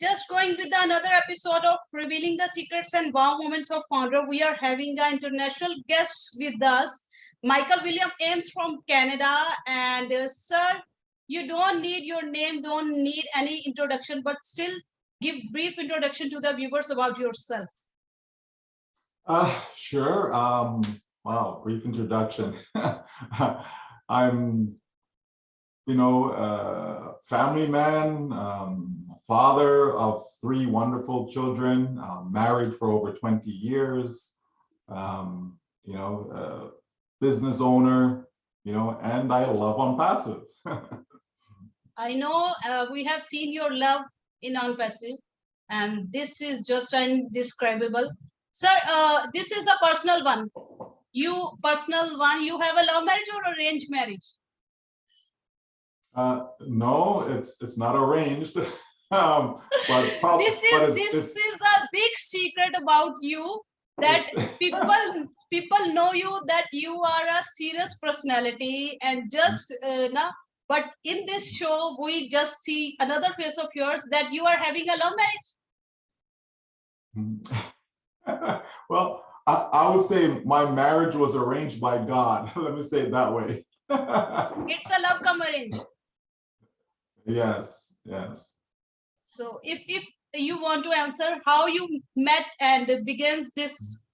Just going with another episode of Revealing the Secrets and Wow Moments of Founder. We are having an international guest with us, Michael William Ames from Canada. And sir, you don't need your name, don't need any introduction, but still give brief introduction to the viewers about yourself. Sure. Wow, brief introduction. I'm, family man, father of 3 wonderful children, married for over 20 years, business owner, and I love OnPassive. I know we have seen your love in OnPassive, and this is just indescribable. Sir, this is a personal one. You have a love marriage or arranged marriage? No, it's not arranged. But this is a big secret about you, that people know you, that you are a serious personality, and just but in this show we just see another face of yours, that you are having a love marriage. Well, I would say my marriage was arranged by God. Let me say it that way. It's a love come arranged. Yes. So if you want to answer how you met and begins this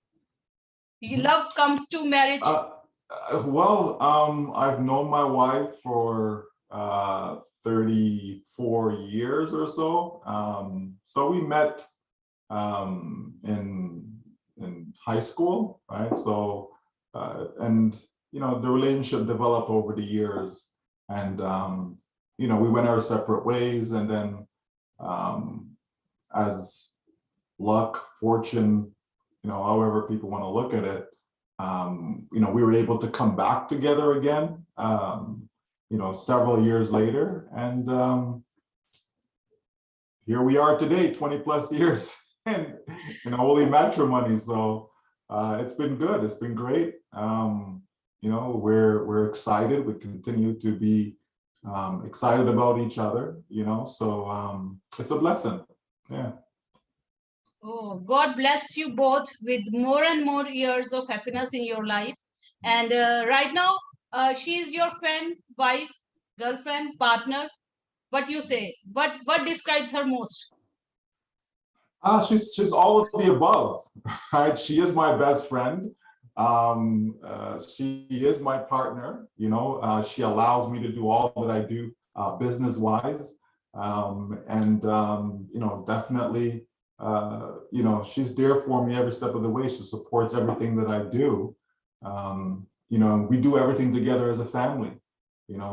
love comes to marriage. Well, I've known my wife for 34 years or so. So we met in high school, right? So and the relationship developed over the years, and we went our separate ways, and then as luck, fortune, however people want to look at it, we were able to come back together again, several years later, and here we are today, 20 plus years in holy matrimony. So it's been good, it's been great. We're excited, we continue to be excited about each other, so it's a blessing. Yeah. Oh, God bless you both with more and more years of happiness in your life. And right now, she is your friend, wife, girlfriend, partner. What you say? What describes her most? She's all of the above, right? She is my best friend. She is my partner. She allows me to do all that I do business-wise, and definitely. She's there for me every step of the way. She supports everything that I do. We do everything together as a family,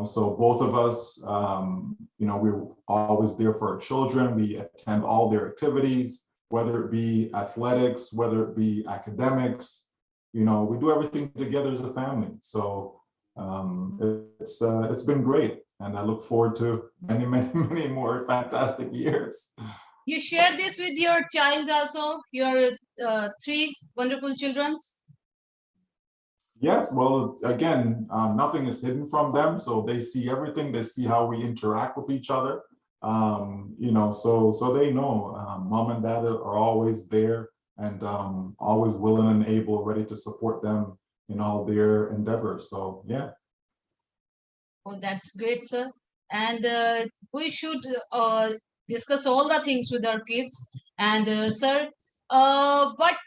so both of us, we're always there for our children. We attend all their activities, whether it be athletics, whether it be academics, we do everything together as a family. So it's been great. And I look forward to many, many, many more fantastic years. You share this with your child also, your 3 wonderful children? Yes, well, again, nothing is hidden from them. So they see everything. They see how we interact with each other. So they know mom and dad are always there, and always willing and able, ready to support them in all their endeavors. So, yeah. Oh, that's great, sir. And we should discuss all the things with our kids. And sir, what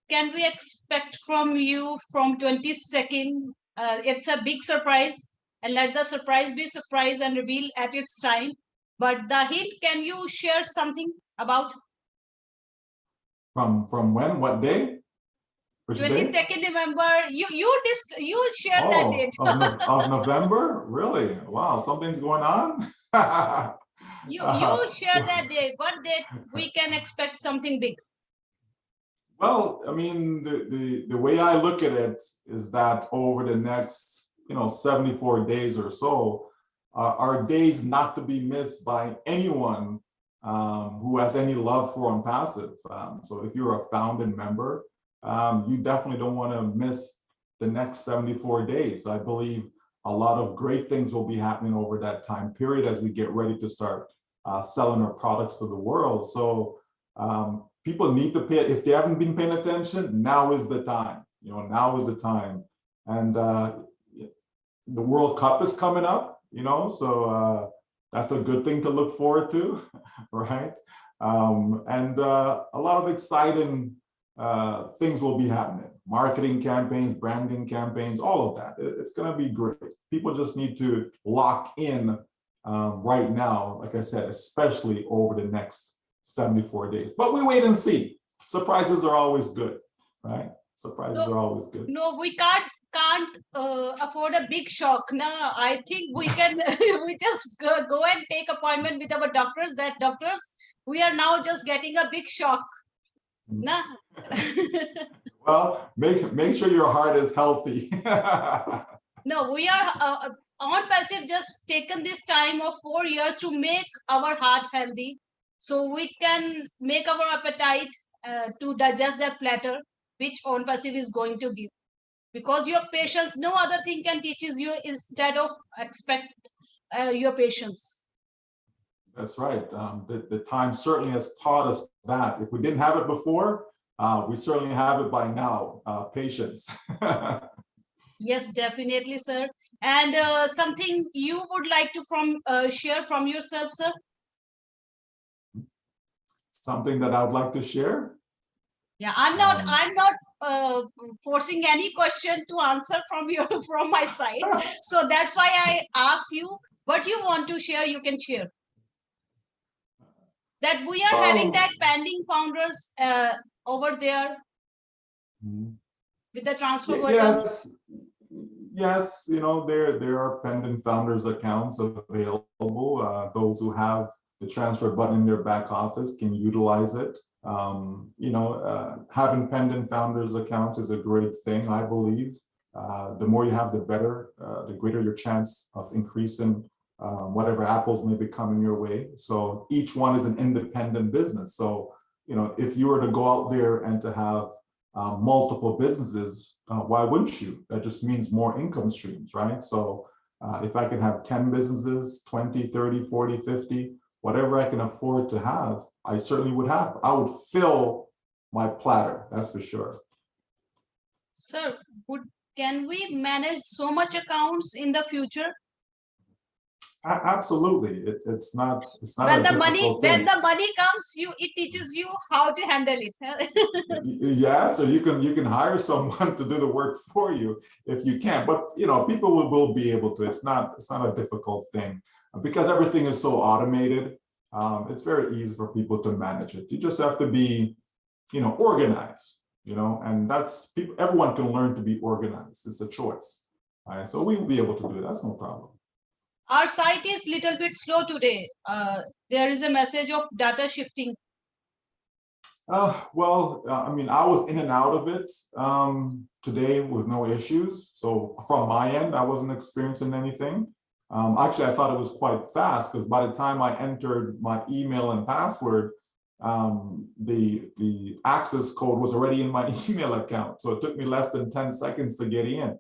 can we expect from you from 22nd? It's a big surprise, and let the surprise be surprise and reveal at its time. But the hint, can you share something about? From when? What day? 22nd November. You shared that date. of November? Really? Wow, something's going on. You share that day. What date we can expect something big? Well, I mean, the way I look at it is that over the next 74 days or so are days not to be missed by anyone who has any love for OnPassive. So if you're a founding member, you definitely don't want to miss the next 74 days. I believe a lot of great things will be happening over that time period as we get ready to start selling our products to the world. So people need to pay, if they haven't been paying attention, now is the time, now is the time. And the World Cup is coming up, so that's a good thing to look forward to, right? And a lot of exciting things will be happening. Marketing campaigns, branding campaigns, all of that. It's going to be great. People just need to lock in right now, like I said, especially over the next 74 days. But we wait and see. Surprises are always good, right? Surprises are always good. No, we can't afford a big shock. No, I think we can we just go and take appointment with our doctors. That doctors, we are now just getting a big shock. Nah. Well, make sure your heart is healthy. No, we are OnPassive just taken this time of 4 years to make our heart healthy, so we can make our appetite to digest that platter which OnPassive is going to give. Because your patience, no other thing can teaches you instead of expect your patience. That's right. The time certainly has taught us that. If we didn't have it before, we certainly have it by now. Patience. Yes, definitely, sir. And something you would like to share from yourself, sir? Something that I would like to share? Yeah, I'm not forcing any question to answer from my side. So that's why I ask you what you want to share, you can share. That we are having that pending founders over there with the transfer button. Yes, there are pending founders accounts available. Those who have the transfer button in their back office can utilize it. Having pending founders accounts is a great thing, I believe. The more you have, the better, the greater your chance of increasing whatever apples may be coming your way. So each one is an independent business. So, if you were to go out there and to have multiple businesses, why wouldn't you? That just means more income streams, right? So if I can have 10 businesses, 20, 30, 40, 50, whatever I can afford to have, I certainly would have. I would fill my platter, that's for sure. Sir, can we manage so much accounts in the future? Absolutely. It's not when the money comes, it teaches you how to handle it. Yeah, so you can hire someone to do the work for you if you can, but people will be able to. It's not a difficult thing because everything is so automated. It's very easy for people to manage it. You just have to be organized, and that's everyone can learn to be organized. It's a choice. All right, so we will be able to do it. That's no problem. Our site is a little bit slow today. There is a message of data shifting. Well, I mean, I was in and out of it today with no issues. So from my end, I wasn't experiencing anything. Actually, I thought it was quite fast because by the time I entered my email and password, the access code was already in my email account. So it took me less than 10 seconds to get in.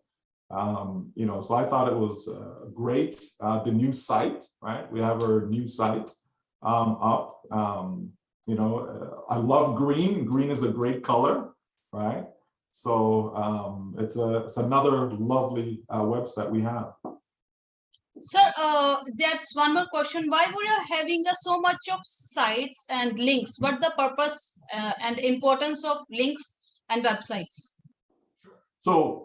So I thought it was great. The new site, right? We have our new site up. I love green. Green is a great color, right? So it's another lovely website we have. Sir, that's one more question. Why we are having so much of sites and links? What the purpose and importance of links and websites? So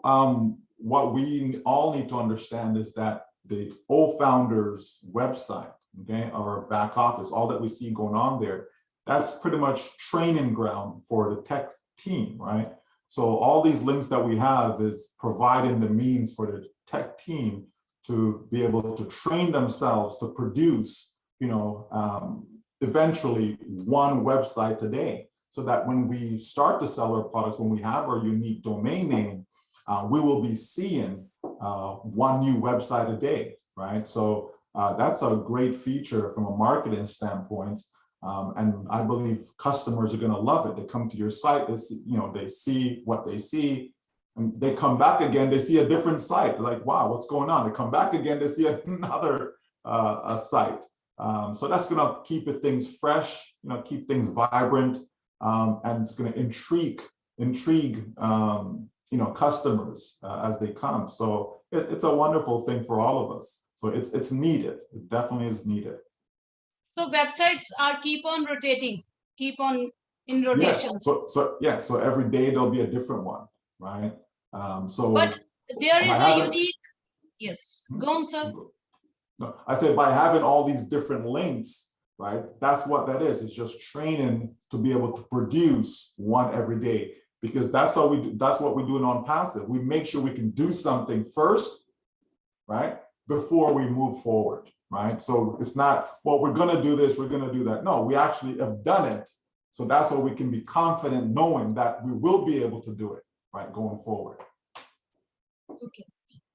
what we all need to understand is that the OFounders website, okay, our back office, all that we see going on there, that's pretty much training ground for the tech team, right? So all these links that we have is providing the means for the tech team to be able to train themselves to produce, eventually one website a day, so that when we start to sell our products, when we have our unique domain name, we will be seeing one new website a day, right? So that's a great feature from a marketing standpoint. And I believe customers are going to love it. They come to your site, they see what they see, and they come back again, they see a different site. They're like, wow, what's going on? They come back again, they see another site. So that's going to keep things fresh, keep things vibrant, and it's going to intrigue customers as they come. So it's a wonderful thing for all of us. So it's needed. It definitely is needed. So websites are keep on rotating, keep on in rotations. Yes. So every day there'll be a different one, right? But there is a unique. Yes, go on, sir. No, I said by having all these different links, right? That's what that is. It's just training to be able to produce one every day, because that's how we do, that's what we do in OnPassive. We make sure we can do something first, right, before we move forward, right? So it's not, well, we're going to do this, we're going to do that. No, we actually have done it. So that's why we can be confident knowing that we will be able to do it, right, going forward. Okay.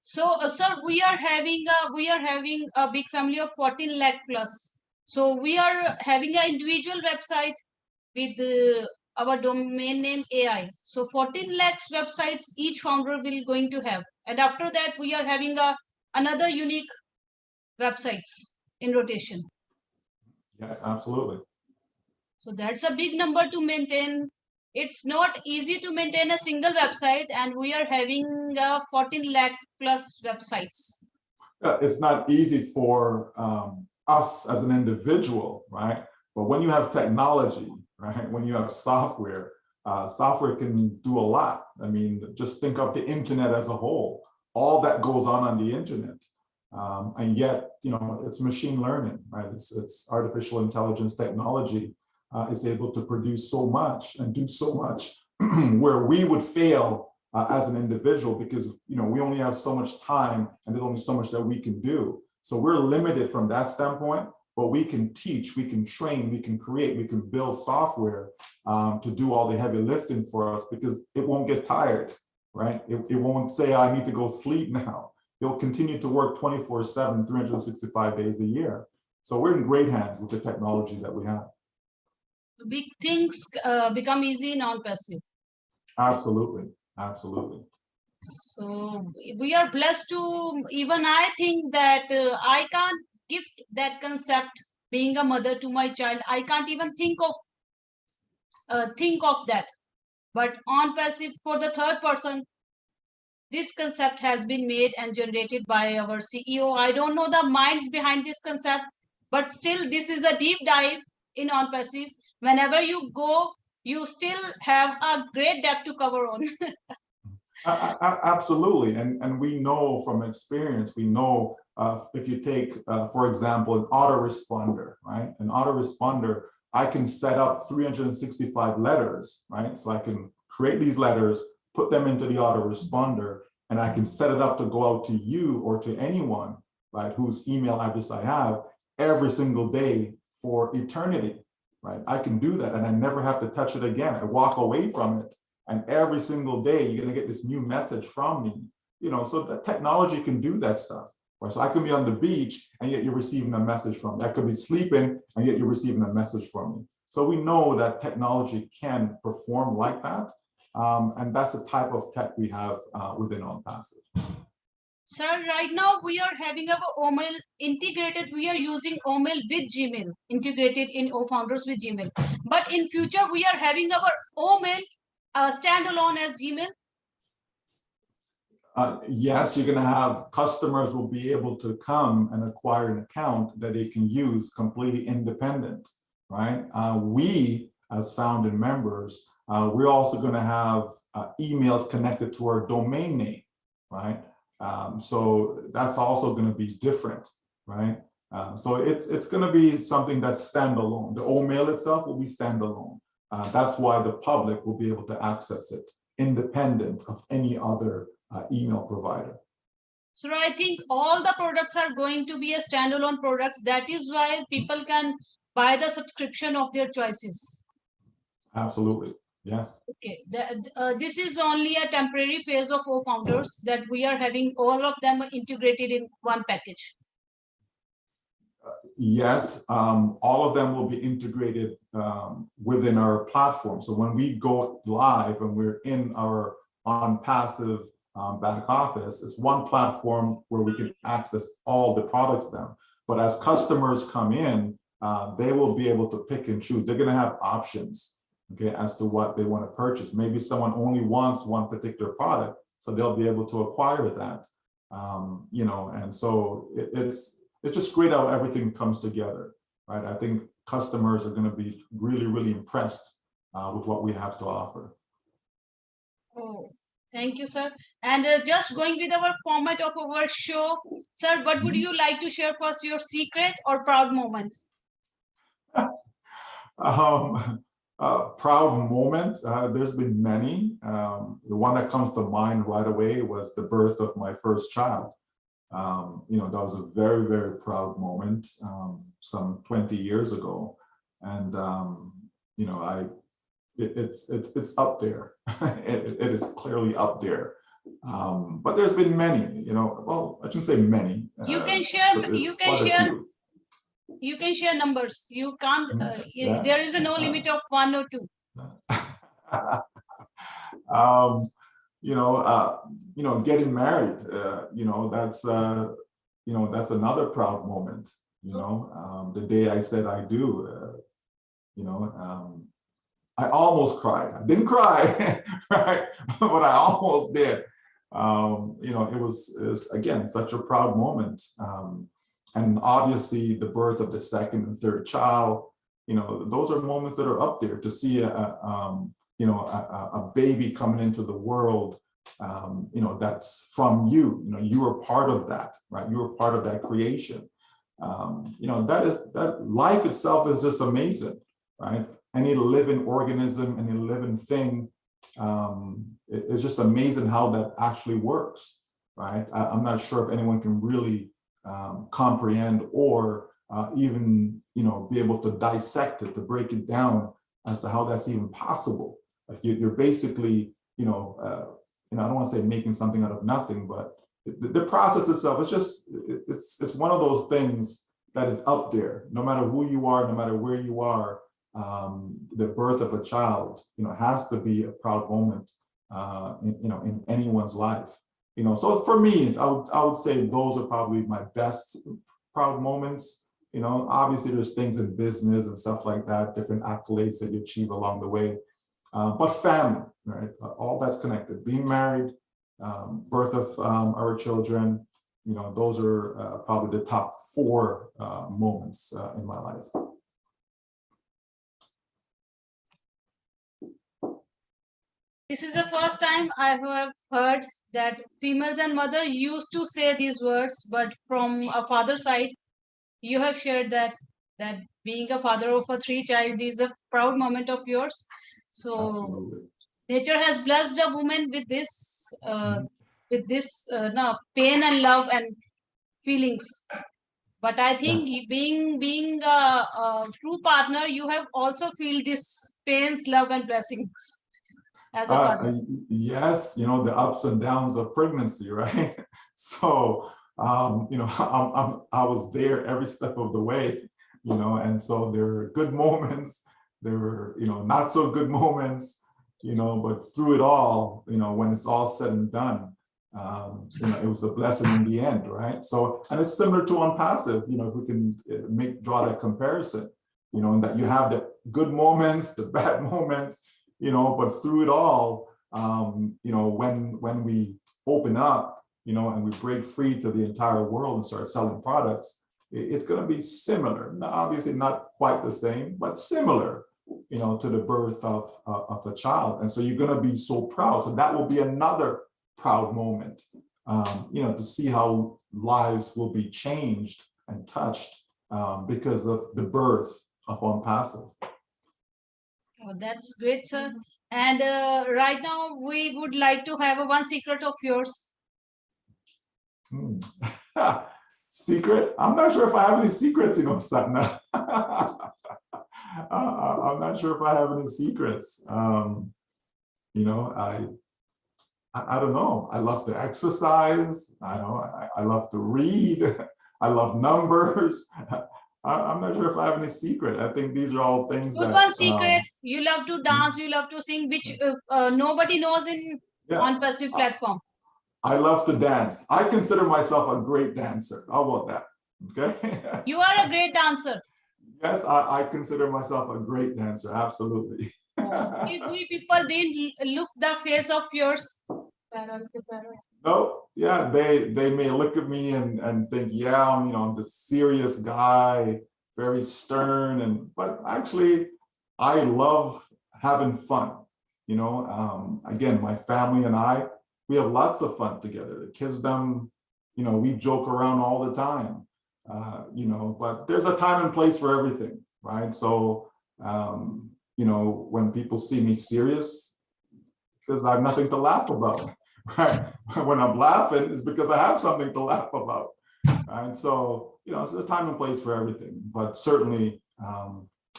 So, sir, we are having a big family of 14 lakh plus. So we are having an individual website with our domain name AI. So 14 lakhs websites each founder will going to have, and after that we are having another unique websites in rotation. Yes, absolutely. So that's a big number to maintain. It's not easy to maintain a single website, and we are having 14 lakh plus websites. It's not easy for us as an individual, right? But when you have technology, right? When you have software, software can do a lot. I mean, just think of the internet as a whole, all that goes on the internet. And yet, it's machine learning, right? It's artificial intelligence technology is able to produce so much and do so much where we would fail as an individual, because we only have so much time and there's only so much that we can do. So we're limited from that standpoint, but we can teach, we can train, we can create, we can build software to do all the heavy lifting for us, because it won't get tired, right? It won't say, I need to go sleep now. It'll continue to work 24/7, 365 days a year. So we're in great hands with the technology that we have. Big things become easy in OnPassive. Absolutely, absolutely. So we are blessed to, even I think that I can't gift that concept being a mother to my child. I can't even think of that. But OnPassive for the third person, this concept has been made and generated by our CEO. I don't know the minds behind this concept, but still this is a deep dive in OnPassive. Whenever you go, you still have a great depth to cover on. Absolutely, and we know from experience, we know if you take, for example, an autoresponder, right? An autoresponder, I can set up 365 letters, right? So I can create these letters, put them into the autoresponder, and I can set it up to go out to you or to anyone, right, whose email address I have every single day for eternity, right? I can do that and I never have to touch it again. I walk away from it. And every single day, you're going to get this new message from me, so the technology can do that stuff. Right? So I can be on the beach and yet you're receiving a message from me. I could be sleeping and yet you're receiving a message from me. So we know that technology can perform like that. And that's the type of tech we have within OnPassive. Sir, right now we are having our OML integrated. We are using OML with Gmail, integrated in OFounders with Gmail. But in future, we are having our OML standalone as Gmail. Yes, you're going to have customers will be able to come and acquire an account that they can use completely independent, right? We, as founding members, we're also going to have emails connected to our domain name, right? So that's also going to be different, right? So it's going to be something that's standalone. The OMail itself will be standalone. That's why the public will be able to access it independent of any other email provider. So I think all the products are going to be a standalone products. That is why people can buy the subscription of their choices. Absolutely. Yes. Okay. This is only a temporary phase of OFounders that we are having all of them integrated in one package. Yes, all of them will be integrated within our platform. So when we go live and we're in our OnPassive back office, it's one platform where we can access all the products then. But as customers come in, they will be able to pick and choose. They're going to have options, okay, as to what they want to purchase. Maybe someone only wants one particular product, so they'll be able to acquire that. You know, and so it's just great how everything comes together, right? I think customers are going to be really, really impressed with what we have to offer. Oh, thank you, sir. And just going with our format of our show, sir, what would you like to share first, your secret or proud moment? Proud moment, there's been many. The one that comes to mind right away was the birth of my first child. You know, that was a very, very proud moment some 20 years ago. And, you know, it's up there. It is clearly up there. But there's been many, you know, well, I shouldn't say many. You can share, you can share numbers. You can't, Yeah. there is no limit of 1 or 2. You know, getting married, you know, that's another proud moment. You know, the day I said I do, you know, I almost cried. I didn't cry, right? But I almost did. You know, it was again such a proud moment. And obviously, the birth of the second and third child, you know, those are moments that are up there. To see you know, a baby coming into the world, you know, that's from you. You know, you were part of that, right? You were part of that creation. You know, that life itself is just amazing, right? Any living organism, any living thing, it's just amazing how that actually works, right? I'm not sure if anyone can really comprehend or even, you know, be able to dissect it, to break it down as to how that's even possible. Like you're basically, you know, I don't want to say making something out of nothing, but the process itself is just, it's one of those things that is up there. No matter who you are, no matter where you are, the birth of a child, you know, has to be a proud moment, you know, in anyone's life. You know, so for me, I would say those are probably my best proud moments. You know, obviously there's things in business and stuff like that, different accolades that you achieve along the way. But family, right? All that's connected. Being married, birth of our children, you know, those are probably the top 4 moments in my life. This is the first time I have heard that females and mother used to say these words, but from a father's side, you have shared that being a father of a 3 child is a proud moment of yours. So Absolutely. Nature has blessed a woman with this no, pain and love and feelings. But I think Yes. being a true partner, you have also feel this pains, love, and blessings as a father. Yes, you know, the ups and downs of pregnancy, right? So, you know, I was there every step of the way, you know, and so there were good moments, there were, you know, not so good moments, you know, but through it all, you know, when it's all said and done, you know, it was a blessing in the end, right? So, and it's similar to OnPassive, you know, if we can draw that comparison, you know, and that you have the good moments, the bad moments, you know, but through it all, you know, when we open up, you know, and we break free to the entire world and start selling products, it's going to be similar. Now, obviously not quite the same, but similar, you know, to the birth of a child. And so you're going to be so proud. So that will be another proud moment, you know, to see how lives will be changed and touched because of the birth of OnPassive. Oh, that's great, sir. And right now, we would like to have one secret of yours. Secret? I'm not sure if I have any secrets, you know, Satna. I'm not sure if I have any secrets. You know, I don't know. I love to exercise. I love to read. I love numbers. I'm not sure if I have any secret. I think these are all things that. One secret. You love to dance. You love to sing, which nobody knows in OnPassive platform. I love to dance. I consider myself a great dancer. How about that? Okay. You are a great dancer. Yes, I consider myself a great dancer. Absolutely. We people didn't look the face of yours. No, yeah, they may look at me and think, yeah, I'm the serious guy, very stern, but actually, I love having fun. Again, my family and I, we have lots of fun together. The kids, we joke around all the time. But there's a time and place for everything, right? So, when people see me serious, because I have nothing to laugh about, right? When I'm laughing, it's because I have something to laugh about, right? So, it's a time and place for everything. But certainly,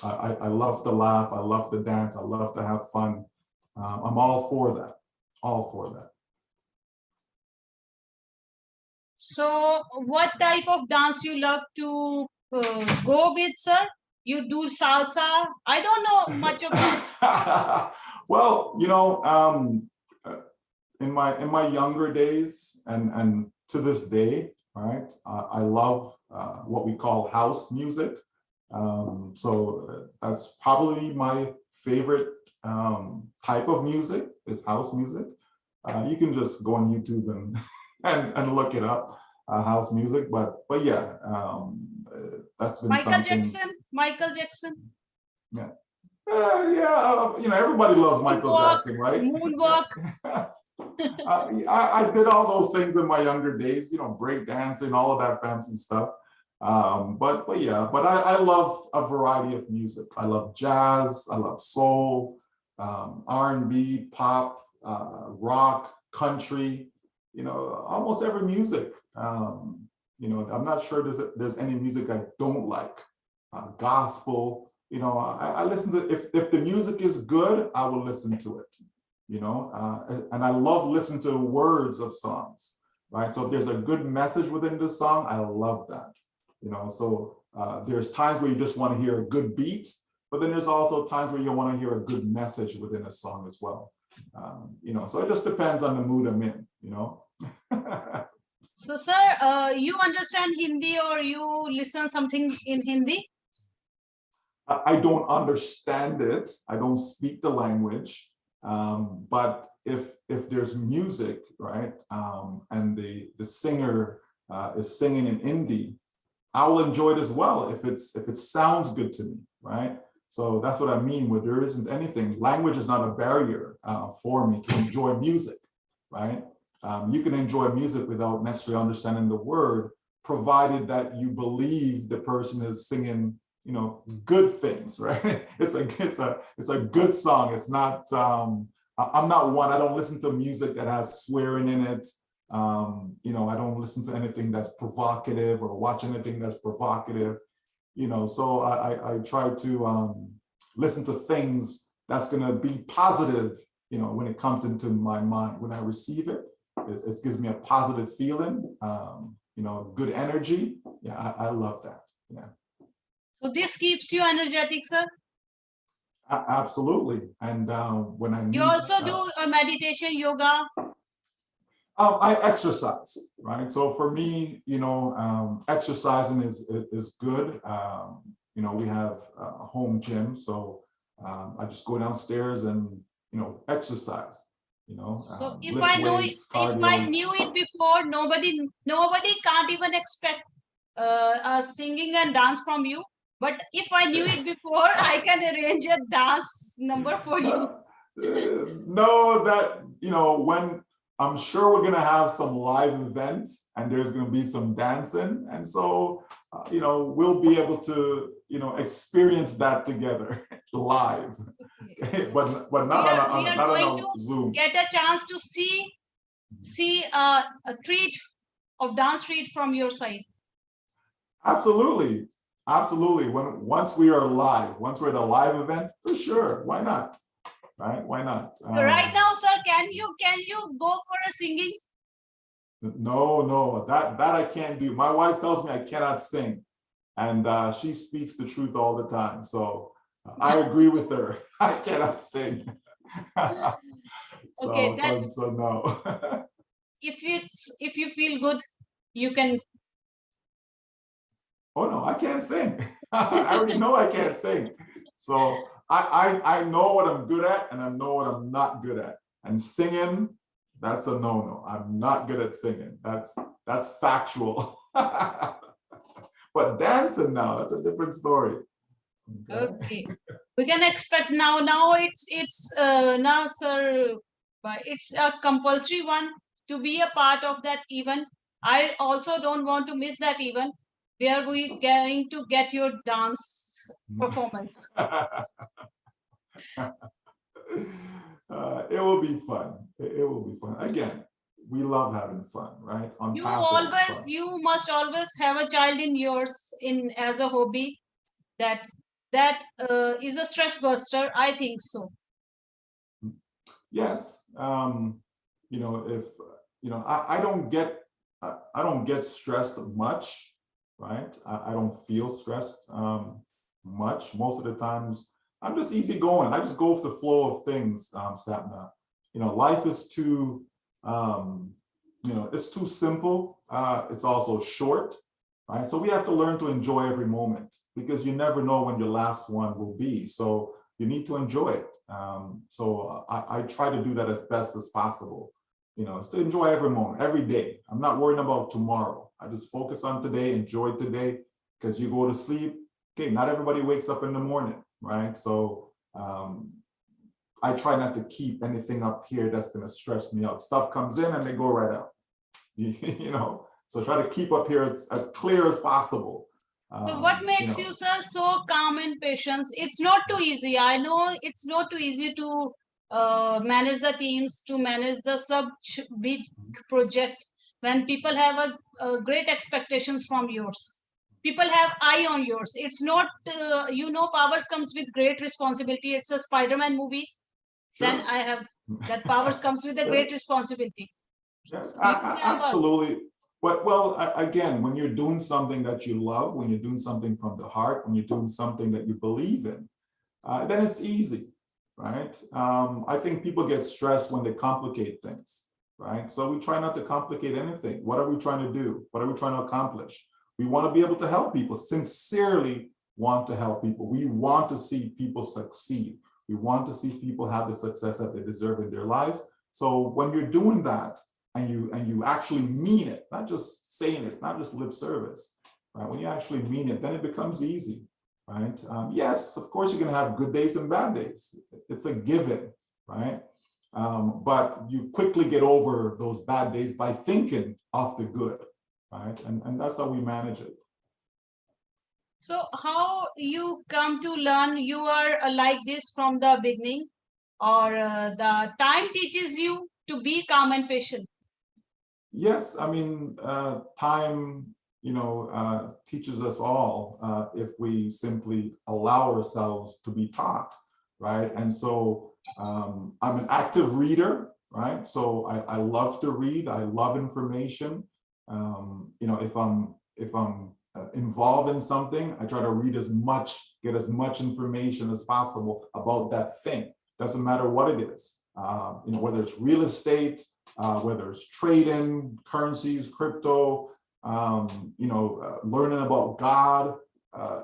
I love to laugh. I love to dance. I love to have fun. I'm all for that. All for that. So, what type of dance you love to go with, sir? You do salsa? I don't know much about. Well, in my younger days and to this day, right? I love what we call house music. So that's probably my favorite type of music is house music. You can just go on YouTube and and look it up, house music. But yeah, that's been something. Michael Jackson. Yeah. Yeah, everybody loves Michael Jackson, right? Moonwalk. I did all those things in my younger days, break dancing, all of that fancy stuff. But I love a variety of music. I love jazz, I love soul, R&B, pop, rock, country, almost every music. I'm not sure there's any music I don't like. Gospel, I listen to, if the music is good, I will listen to it. And I love listening to words of songs, right? So if there's a good message within the song, I love that. So there's times where you just want to hear a good beat, but then there's also times where you want to hear a good message within a song as well. So it just depends on the mood I'm in, So, sir, you understand Hindi or you listen something in Hindi? I don't understand it. I don't speak the language. But if there's music, right, and the singer is singing in Hindi, I'll enjoy it as well if it sounds good to me, right? So that's what I mean. Where there isn't anything, language is not a barrier for me to enjoy music, right? You can enjoy music without necessarily understanding the word, provided that you believe the person is singing, good things, right? It's a good song. It's not. I'm not one. I don't listen to music that has swearing in it. I don't listen to anything that's provocative or watch anything that's provocative. So I try to listen to things that's going to be positive. When it comes into my mind, when I receive it, it gives me a positive feeling. Good energy. Yeah, I love that. Yeah. So this keeps you energetic, sir? Absolutely. And when I need, you also do a meditation, yoga? I exercise, right? So for me, exercising is good. We have a home gym, so I just go downstairs and exercise. So if I knew it before, nobody can't even expect singing and dance from you. But if I knew it before, I can arrange a dance number for you. No, that, when I'm sure we're going to have some live events and there's going to be some dancing. And so, we'll be able to, experience that together live, okay. but not on Zoom. Get a chance to see a treat of dance treat from your side. Absolutely. Absolutely. Once we are live, once we're at a live event, for sure. Why not? Right? Why not? Right now, sir, can you go for a singing? No, that I can't do. My wife tells me I cannot sing, and she speaks the truth all the time. So I agree with her. I cannot sing. Okay, so no. If you feel good, you can Oh no, I can't sing. I already know I can't sing. So I know what I'm good at and I know what I'm not good at. And singing, that's a no-no. I'm not good at singing. That's factual. But dancing now, that's a different story. Okay. Okay. We can expect now. Now it's now, sir. But it's a compulsory one to be a part of that event. I also don't want to miss that event. Where we going to get your dance performance? It will be fun. It will be fun. Again, we love having fun, right? You OnPassive is always, fun. you must always have a child in yours in as a hobby. That that is a stress buster. I think so. Yes. You know, if you know, I don't get stressed much, right? I don't feel stressed much. Most of the times, I'm just easygoing. I just go with the flow of things, Sapna. You know, life is too, you know, it's too simple. It's also short, right? So we have to learn to enjoy every moment because you never know when your last one will be. So you need to enjoy it. So I try to do that as best as possible. You know, it's to enjoy every moment, every day. I'm not worrying about tomorrow. I just focus on today, enjoy today, because you go to sleep. Okay, not everybody wakes up in the morning, right? So I try not to keep anything up here that's going to stress me out. Stuff comes in and they go right out. You know, so try to keep up here as clear as possible. So what You makes know, you, sir, so calm and patient? It's not too easy. I know it's not too easy to manage the teams, to manage the sub big project when people have a great expectations from yours. People have eye on yours. It's not, you know, powers comes with great responsibility. It's a Spider-Man movie. Then sure. I have that powers comes with a Yes. great responsibility. Yes, You have a absolutely. But well, again, when you're doing something that you love, when you're doing something from the heart, when you're doing something that you believe in, then it's easy, right? I think people get stressed when they complicate things, right? So we try not to complicate anything. What are we trying to do? What are we trying to accomplish? We want to be able to help people, sincerely want to help people. We want to see people succeed. We want to see people have the success that they deserve in their life. So when you're doing that, and you actually mean it, not just saying it, it's not just lip service, right? When you actually mean it, then it becomes easy, right? Yes, of course, you're going to have good days and bad days. It's a given, right? But you quickly get over those bad days by thinking of the good, right? And that's how we manage it. So how you come to learn? You are like this from the beginning, or the time teaches you to be calm and patient? Yes, I mean, time, you know, teaches us all if we simply allow ourselves to be taught, right? And so I'm an active reader, right? So I love to read. I love information. You know, if I'm involved in something, I try to read get as much information as possible about that thing. Doesn't matter what it is. You know, whether it's real estate, whether it's trading, currencies, crypto, you know, learning about God,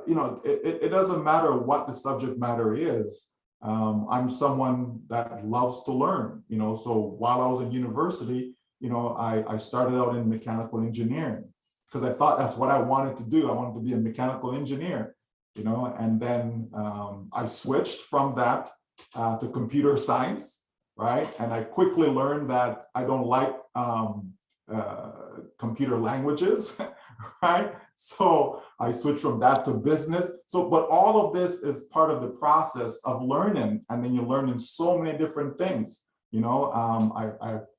you know, it doesn't matter what the subject matter is. I'm someone that loves to learn, you know, so while I was in university, you know, I started out in mechanical engineering because I thought that's what I wanted to do. I wanted to be a mechanical engineer, you know, and then I switched from that to computer science, right? And I quickly learned that I don't like computer languages, right? So I switched from that to business. So, but all of this is part of the process of learning, and then you're learning so many different things. You know,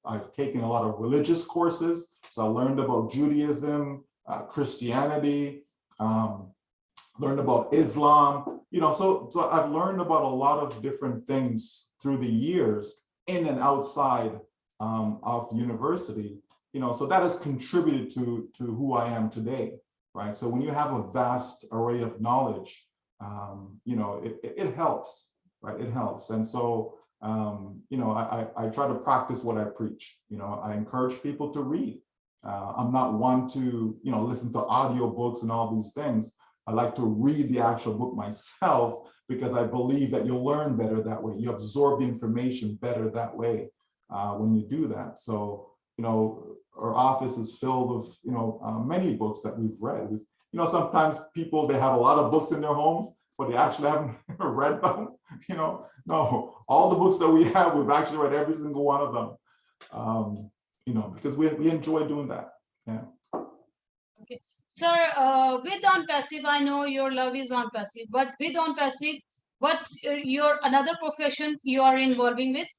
I've taken a lot of religious courses, so I learned about Judaism, Christianity, learned about Islam. You know, so I've learned about a lot of different things through the years, in and outside of university, you know, so that has contributed to who I am today, right? So when you have a vast array of knowledge, you know, it helps, right? It helps. And so, you know, I try to practice what I preach. You know, I encourage people to read. I'm not one to, listen to audiobooks and all these things. I like to read the actual book myself because I believe that you'll learn better that way. You absorb the information better that way when you do that. So, our office is filled with, many books that we've read. Sometimes people, they have a lot of books in their homes, but they actually haven't read them. No, all the books that we have, we've actually read every single one of them. Because we enjoy doing that. Yeah. Okay. Sir, with OnPassive, I know your love is OnPassive, but with OnPassive, what's your another profession you are involving with?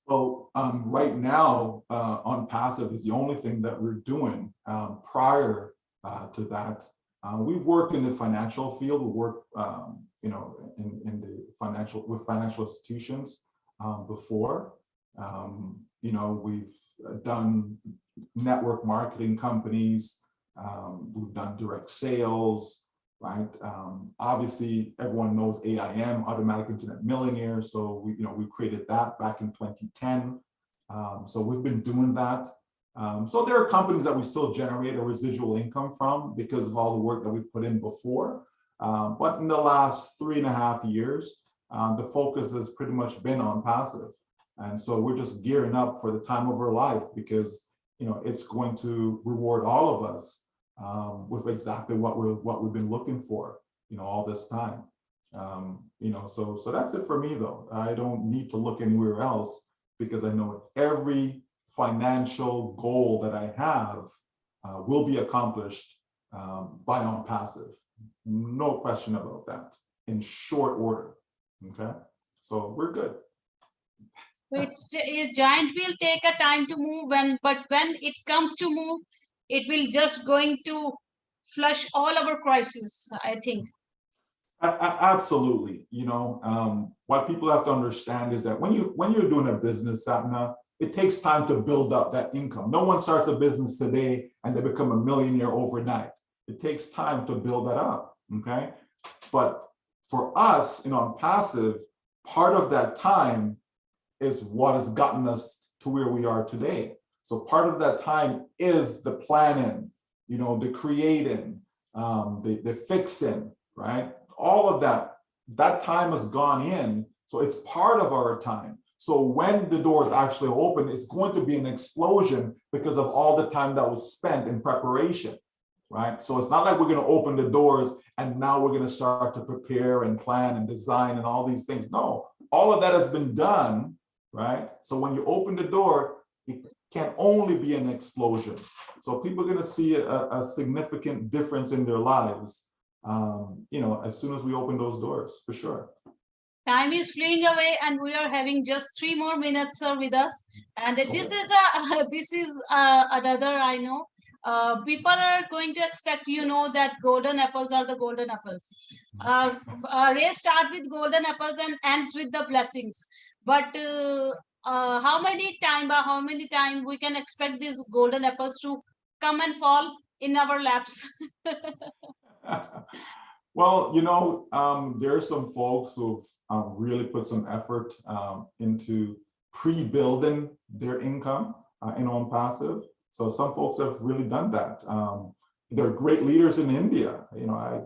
So right now, OnPassive is the only thing that we're doing. Prior to that, we've worked in the financial field. We work, in the with financial institutions before. We've done network marketing companies. We've done direct sales, right? Obviously, everyone knows AIM, Automatic Internet Millionaire. So we created that back in 2010. So we've been doing that. So there are companies that we still generate a residual income from because of all the work that we put in before. But in the last 3.5 years, the focus has pretty much been on passive. And so we're just gearing up for the time of our life because it's going to reward all of us with exactly what we've been looking for, all this time. So that's it for me though. I don't need to look anywhere else because I know every financial goal that I have will be accomplished by OnPassive. No question about that, in short order. Okay, so we're good. It's a giant will take a time to move, but when it comes to move, it will just going to flush all our crises, I think. Absolutely. What people have to understand is that when you're doing a business, Sapna, it takes time to build up that income. No one starts a business today and they become a millionaire overnight. It takes time to build that up. Okay. But for us, OnPassive, part of that time is what has gotten us to where we are today. So part of that time is the planning, the creating, the fixing, right? All of that time has gone in. So it's part of our time. So when the doors actually open, it's going to be an explosion because of all the time that was spent in preparation, right? So it's not like we're going to open the doors and now we're going to start to prepare and plan and design and all these things. No, all of that has been done, right? So when you open the door, it can only be an explosion. So people are going to see a significant difference in their lives, as soon as we open those doors, for sure. Time is fleeing away, and we are having just 3 more minutes, sir, with us. And this is another, I know. People are going to expect, that golden apples are the golden apples. Race start with golden apples and ends with the blessings. But how many time we can expect these golden apples to come and fall in our laps? Well, there are some folks who've really put some effort into pre-building their income in OnPassive. So some folks have really done that. There are great leaders in India. I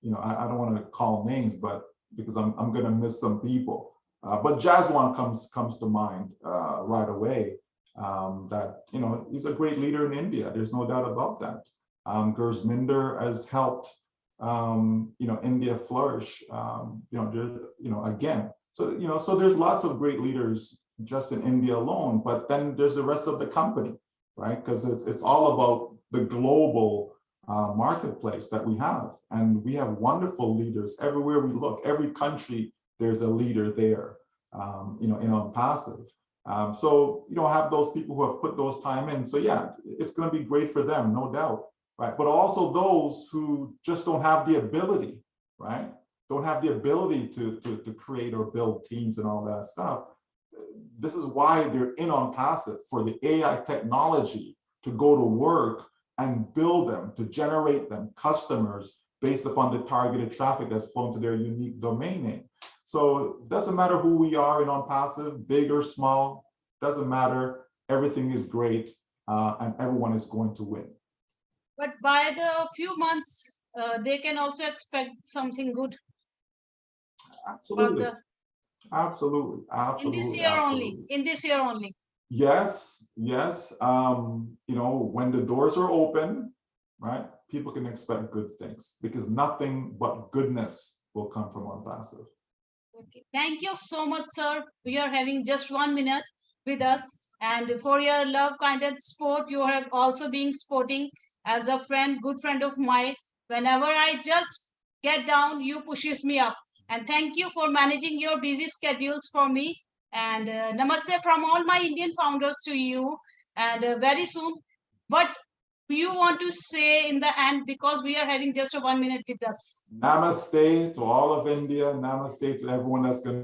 don't want to call names, but because I'm going to miss some people. But Jaswan comes to mind right away. That he's a great leader in India. There's no doubt about that. Gurminder has helped India flourish. Again. So there's lots of great leaders just in India alone. But then there's the rest of the company, right? Because it's all about the global marketplace that we have, and we have wonderful leaders everywhere we look. Every country, there's a leader there, in OnPassive. So have those people who have put those time in. So yeah, it's going to be great for them, no doubt, right? But also those who just don't have the ability, right? Don't have the ability to create or build teams and all that stuff. This is why they're in OnPassive, for the AI technology to go to work and build them, to generate them customers based upon the targeted traffic that's flown to their unique domain name. So it doesn't matter who we are in OnPassive, big or small, doesn't matter. everything is great, and everyone is going to win. But by the few months, they can also expect something good. Absolutely. The, absolutely. in this Absolutely. year Absolutely. only. In this year only. Yes, yes. You know, when the doors are open, right, people can expect good things because nothing but goodness will come from OnPassive. Okay. Thank you so much, sir. We are having just 1 minute with us. And for your love, kind and support, you have also been supporting as a friend, good friend of mine. Whenever I just get down, you pushes me up. And thank you for managing your busy schedules for me. And namaste from all my Indian founders to you. And very soon, what you want to say in the end, because we are having just 1 minute with us. Namaste to all of India. Namaste to everyone that's going to